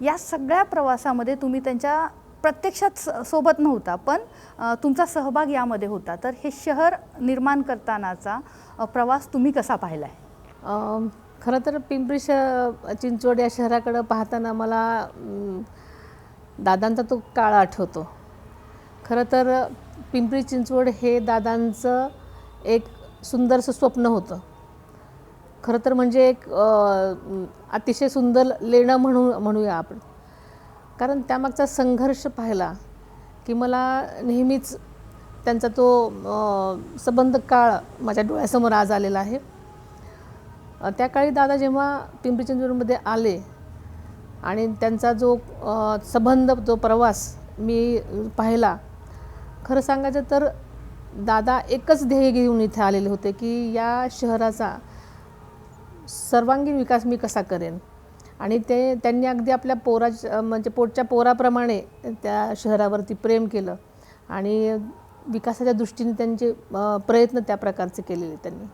या सगळ्या प्रवासामध्ये तुम्ही त्यांच्या प्रत्यक्षात सोबत नव्हता, पण तुमचा सहभाग यामध्ये होता. तर हे शहर निर्माण करतानाचा प्रवास तुम्ही कसा पाहिला आहे? खरं तर पिंपरी चिंचवड या शहराकडे पाहताना मला दादांचा तो काळ आठवतो. खरं तर पिंपरी चिंचवड हे दादांचं एक सुंदरसं स्वप्न होतं. खरं तर म्हणजे एक अतिशय सुंदर लेणं म्हणूया आपण. कारण त्यामागचा संघर्ष पाहिला की मला नेहमीच त्यांचा तो संबंध काळ माझ्या डोळ्यासमोर आज आलेला आहे. त्या काळी दादा जेव्हा पिंपरी चिंचवडमध्ये आले आणि त्यांचा जो संबंध, जो प्रवास मी पाहिला, खरं सांगायचं तर दादा एकच ध्येय घेऊन इथे आलेले होते की या शहराचा सर्वांगीण विकास मी कसा करेन. आणि त्यांनी अगदी आपल्या म्हणजे पोटच्या पोराप्रमाणे त्या शहरावरती प्रेम केलं आणि विकासाच्या दृष्टीने त्यांचे प्रयत्न त्या प्रकारचे केलेले त्यांनी.